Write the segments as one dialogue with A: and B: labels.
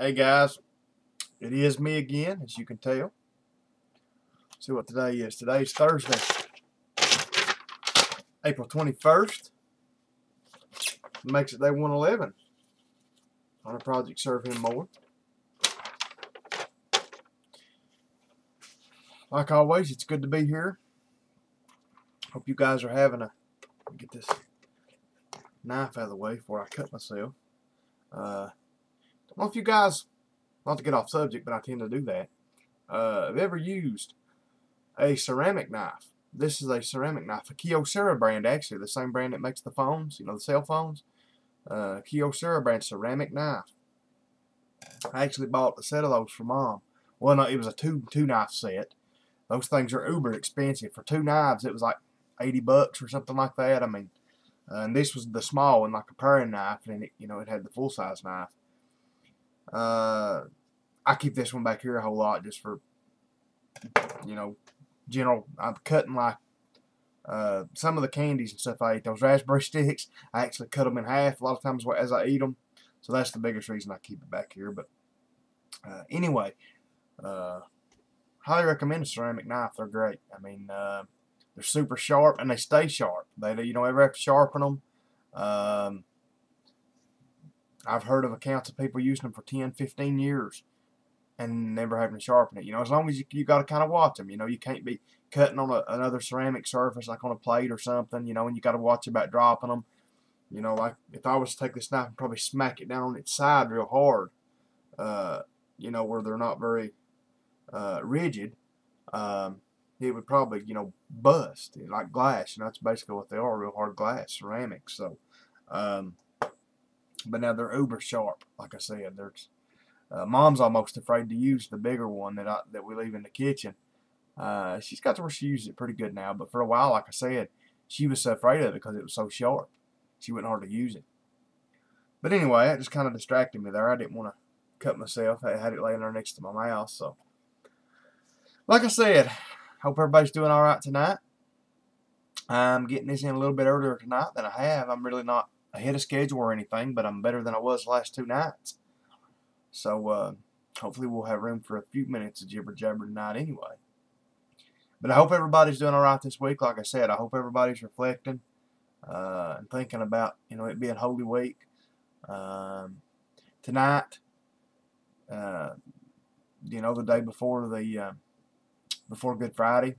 A: Hey guys, it is me again, as you can tell. See what today is. Today's Thursday, April 21st. Makes it day 111 on a project Serve Him More. Like always, it's good to be here. Hope you guys are having a... Get this knife out of the way before I cut myself. Don't know if you guys... Not to get off subject, but I tend to do that. Have ever used a ceramic knife? This is a ceramic knife, a Kyocera brand, actually, the same brand that makes the phones, you know, the cell phones. Kyocera brand ceramic knife. I actually bought a set of those for Mom. Well, no, it was a two knife set. Those things are uber expensive. For two knives, it was like $80 or something like that. I mean, and this was the small one, like a paring knife, and it, you know, it had the full size knife. I keep this one back here a whole lot just for, you know, general. I'm cutting like some of the candies and stuff I ate. Those raspberry sticks, I actually cut them in half a lot of times as I eat them. So that's the biggest reason I keep it back here. But anyway, highly recommend a ceramic knife. They're great. I mean, they're super sharp and they stay sharp. You don't ever have to sharpen them. I've heard of accounts of people using them for 10, 15 years and never having to sharpen it. You know, as long as you got to kind of watch them. You know, you can't be cutting on another ceramic surface like on a plate or something. You know, and you got to watch about dropping them. You know, like if I was to take this knife and probably smack it down on its side real hard, you know, where they're not very rigid, it would probably, you know, bust like glass. You know, that's basically what they are, real hard glass, ceramics. So, but now they're uber sharp. Like I said, there's Mom's almost afraid to use the bigger one that we leave in the kitchen. She's got to where she uses it pretty good now, but for a while, like I said, she was so afraid of it because it was so sharp. She wouldn't hardly use it. But anyway, that just kind of distracted me there. I didn't want to cut myself. I had it laying there next to my mouth. So, like I said, hope everybody's doing all right tonight. I'm getting this in a little bit earlier tonight than I have. I'm really not ahead of schedule or anything, but I'm better than I was the last two nights. So, hopefully we'll have room for a few minutes of jibber jabber tonight anyway. But I hope everybody's doing all right this week. Like I said, I hope everybody's reflecting and thinking about, you know, it being Holy Week. Tonight, you know, the day before before Good Friday.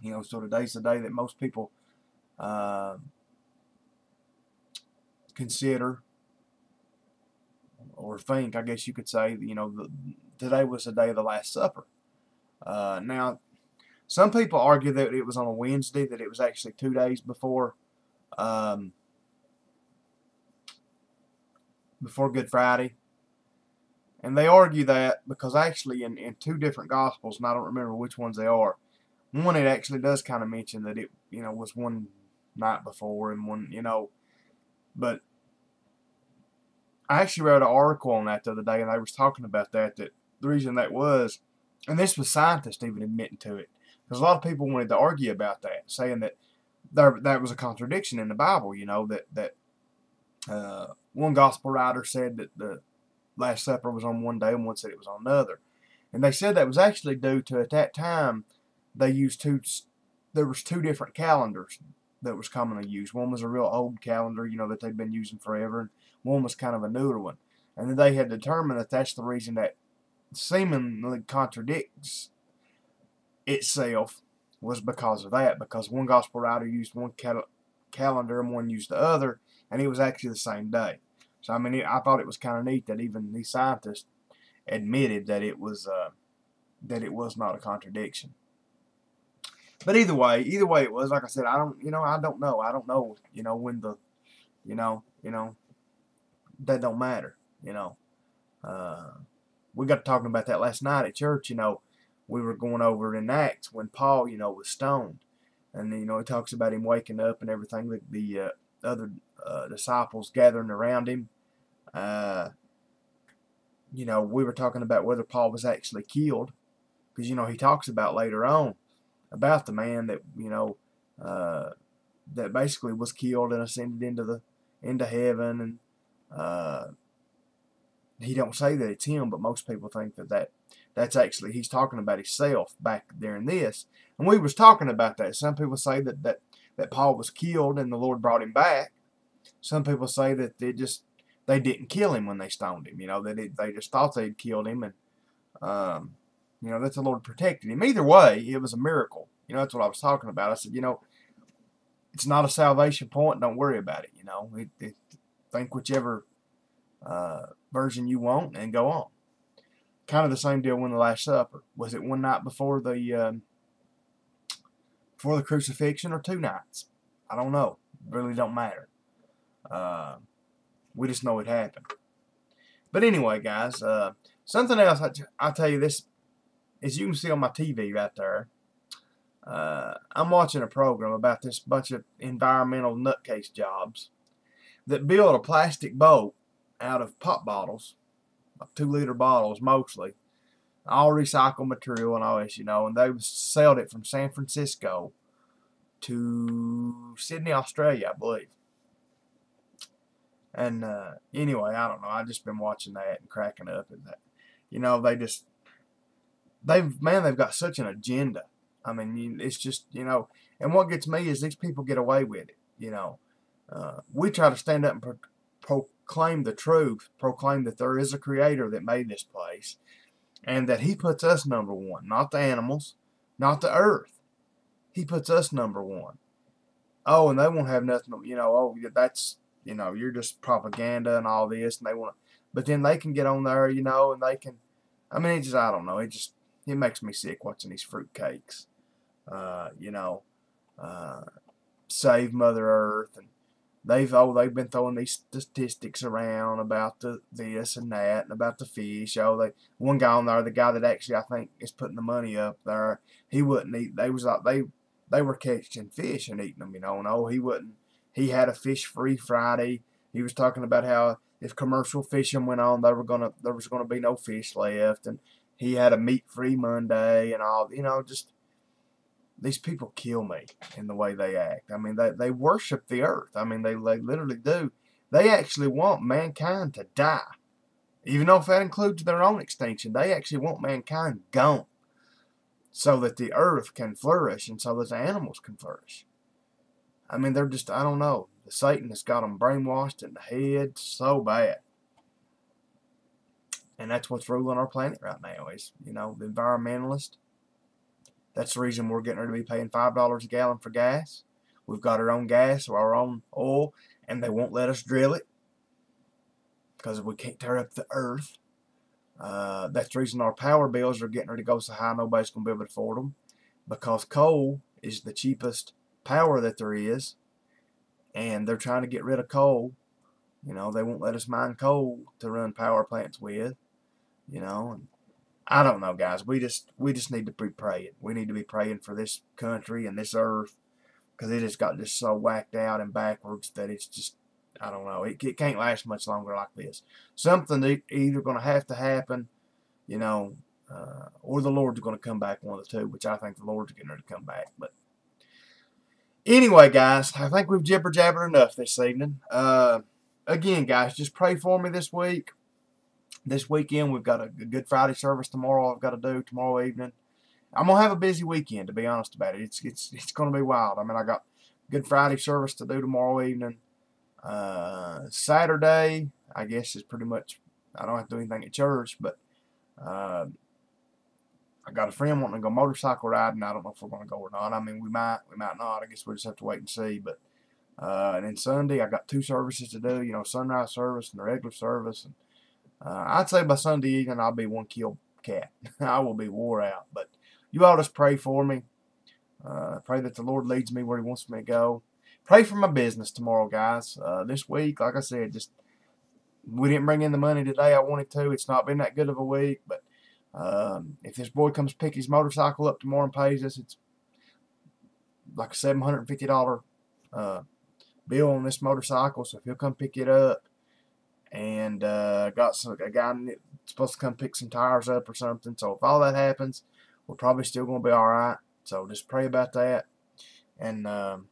A: You know, so today's the day that most people consider or think, I guess you could say, you know, today was the day of the Last Supper. Now, some people argue that it was on a Wednesday, that it was actually 2 days before Good Friday. And they argue that because actually in two different Gospels, and I don't remember which ones they are, one it actually does kind of mention that it, you know, was one night before and one, you know, but I actually read an article on that the other day, and they was talking about that the reason that was, and this was scientists even admitting to it, because a lot of people wanted to argue about that, saying that that was a contradiction in the Bible. You know, that one gospel writer said that the Last Supper was on one day, and one said it was on another, and they said that was actually due to, at that time, they used there was two different calendars that was commonly used. One was a real old calendar, you know, that they'd been using forever, and one was kind of a newer one. And then they had determined that that's the reason that seemingly contradicts itself, was because of that, because one gospel writer used one calendar and one used the other, and it was actually the same day. So I mean, I thought it was kind of neat that even these scientists admitted that it was not a contradiction. But either way it was, like I said, I don't know, you know, when the, you know, that don't matter, you know. We got to talking about that last night at church. You know, we were going over in Acts when Paul, you know, was stoned, and you know, it talks about him waking up and everything. The other disciples gathering around him. You know, we were talking about whether Paul was actually killed, because you know he talks about later on about the man that, you know, that basically was killed and ascended into heaven, and he don't say that it's him, but most people think that's actually he's talking about himself back during this. And we was talking about that. Some people say that Paul was killed and the Lord brought him back. Some people say that they didn't kill him when they stoned him. You know, they just thought they'd killed him, and you know, that the Lord protected him. Either way, it was a miracle. You know, that's what I was talking about. I said, you know, it's not a salvation point. Don't worry about it. You know, think whichever version you want and go on. Kind of the same deal when the Last Supper. Was it one night before the crucifixion or 2 nights? I don't know. It really don't matter. We just know it happened. But anyway, guys, something else I'll tell you this, as you can see on my TV right there, I'm watching a program about this bunch of environmental nutcase jobs that build a plastic boat out of pop bottles, 2-liter bottles mostly, all recycled material and all this, you know, and they sold it from San Francisco to Sydney, Australia, I believe. And anyway, I don't know. I've just been watching that and cracking up at that. You know, they've got such an agenda. I mean, it's just, you know, and what gets me is these people get away with it. You know, we try to stand up and proclaim the truth, proclaim that there is a creator that made this place, and that he puts us number one, not the animals, not the earth. He puts us number one. Oh, and they won't have nothing, you know, oh, that's, you know, you're just propaganda and all this, and they want to, but then they can get on there, you know, and they can, I mean, it just, I don't know, it makes me sick watching these fruit cakes, you know, save Mother Earth, and they've been throwing these statistics around about this and that, and about the fish. Oh, one guy on there, the guy that actually I think is putting the money up there, he wouldn't eat. They was like they were catching fish and eating them, you know, and oh, he wouldn't. He had a fish-free Friday. He was talking about how if commercial fishing went on, there was gonna be no fish left, and he had a meat-free Monday and all. You know, just these people kill me in the way they act. I mean, they worship the earth. I mean, they literally do. They actually want mankind to die, even though if that includes their own extinction. They actually want mankind gone, so that the earth can flourish and so that the animals can flourish. I mean, they're just, I don't know. Satan has got them brainwashed in the head so bad. And that's what's ruling our planet right now is, you know, the environmentalists. That's the reason we're getting ready to be paying $5 a gallon for gas. We've got our own gas or our own oil, and they won't let us drill it because we can't tear up the earth. That's the reason our power bills are getting ready to go so high nobody's going to be able to afford them, because coal is the cheapest power that there is, and they're trying to get rid of coal. You know, they won't let us mine coal to run power plants with, you know, and I don't know, guys. We just need to be praying. We need to be praying for this country and this earth, because it has got just so whacked out and backwards that it's just, I don't know. It can't last much longer like this. Something either going to have to happen, you know, or the Lord's going to come back, one of the two, which I think the Lord's getting ready to come back. But anyway, guys, I think we've jibber-jabbered enough this evening. Again, guys, just pray for me this week. This weekend, we've got a Good Friday service tomorrow I've got to do tomorrow evening. I'm going to have a busy weekend, to be honest about it. It's going to be wild. I mean, I got Good Friday service to do tomorrow evening. Saturday, I guess, is pretty much, I don't have to do anything at church, but I got a friend wanting to go motorcycle riding. I don't know if we're going to go or not. I mean, we might not. I guess we'll just have to wait and see. But and then Sunday, I got 2 services to do. You know, sunrise service and the regular service. And I'd say by Sunday evening, I'll be one killed cat. I will be wore out. But you all just pray for me. Pray that the Lord leads me where He wants me to go. Pray for my business tomorrow, guys. This week, like I said, we didn't bring in the money today I wanted to. It's not been that good of a week, but if this boy comes pick his motorcycle up tomorrow and pays us, it's like a $750 bill on this motorcycle. So if he'll come pick it up, and got a guy supposed to come pick some tires up or something. So if all that happens, we're probably still going to be all right. So just pray about that. And I'm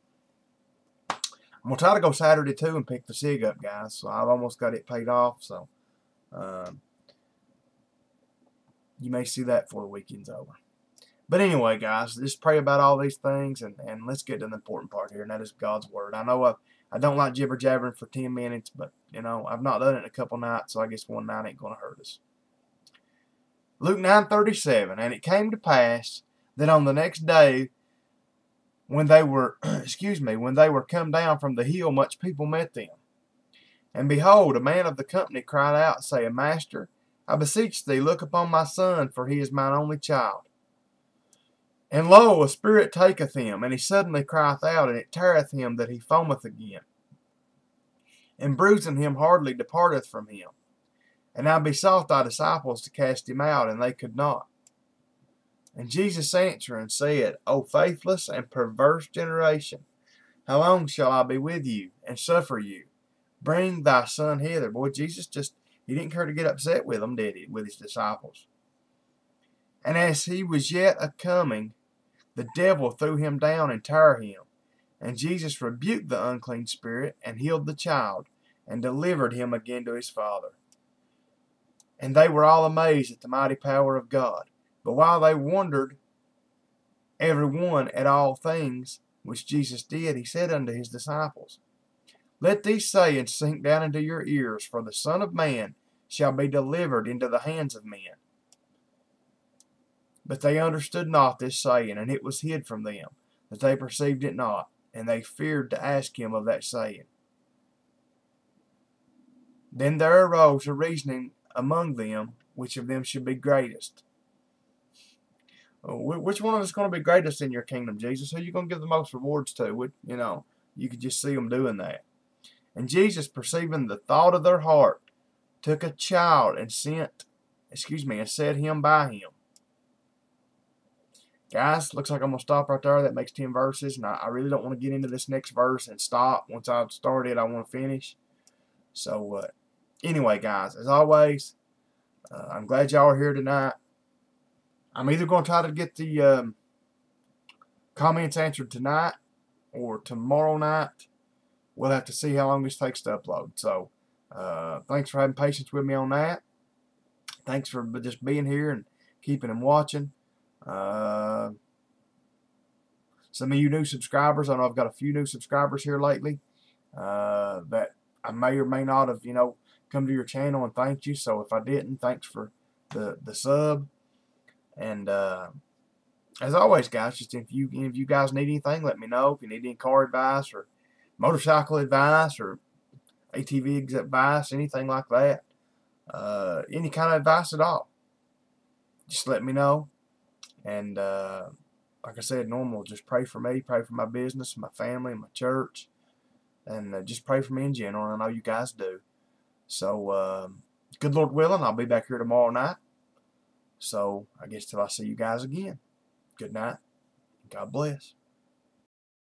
A: going to try to go Saturday too and pick the SIG up, guys. So I've almost got it paid off. So You may see that before the weekend's over. But anyway, guys, just pray about all these things, and let's get to the important part here, and that is God's Word. I know I don't like jibber-jabbering for 10 minutes, but, you know, I've not done it in a couple nights, so I guess one night ain't going to hurt us. Luke 9:37, and it came to pass that on the next day, when they were, when they were come down from the hill, much people met them. And behold, a man of the company cried out, saying, Master, I beseech thee, look upon my son, for he is mine only child. And lo, a spirit taketh him, and he suddenly crieth out, and it teareth him that he foameth again. And bruising him hardly departeth from him. And I besought thy disciples to cast him out, and they could not. And Jesus answering said, O faithless and perverse generation, how long shall I be with you, and suffer you? Bring thy son hither. Boy, Jesus he didn't care to get upset with them, did he, with his disciples? And as he was yet a-coming, the devil threw him down and tare him. And Jesus rebuked the unclean spirit, and healed the child, and delivered him again to his father. And they were all amazed at the mighty power of God. But while they wondered every one at all things which Jesus did, he said unto his disciples, Let these sayings sink down into your ears, for the Son of Man shall be delivered into the hands of men. But they understood not this saying, and it was hid from them, that they perceived it not, and they feared to ask him of that saying. Then there arose a reasoning among them, which of them should be greatest. Which one of us is going to be greatest in your kingdom, Jesus? Who are you going to give the most rewards to? You know, you could just see them doing that. And Jesus, perceiving the thought of their heart, took a child and set him by him. Guys, looks like I'm going to stop right there. That makes 10 verses, and I really don't want to get into this next verse and stop. Once I've started, I want to finish. So, anyway, guys, as always, I'm glad y'all are here tonight. I'm either going to try to get the comments answered tonight or tomorrow night. We'll have to see how long this takes to upload. So, thanks for having patience with me on that. Thanks for just being here and keeping and watching. Some of you new subscribers, I know I've got a few new subscribers here lately that I may or may not have, come to your channel and thanked you. So if I didn't, thanks for the sub. And as always, guys, just if you guys need anything, let me know. If you need any car advice or motorcycle advice or ATV advice, anything like that, any kind of advice at all, just let me know. And like I said, normal, just pray for me, pray for my business, my family, my church, and just pray for me in general. I know you guys do. So, good Lord willing, I'll be back here tomorrow night. So, I guess till I see you guys again, good night. God bless.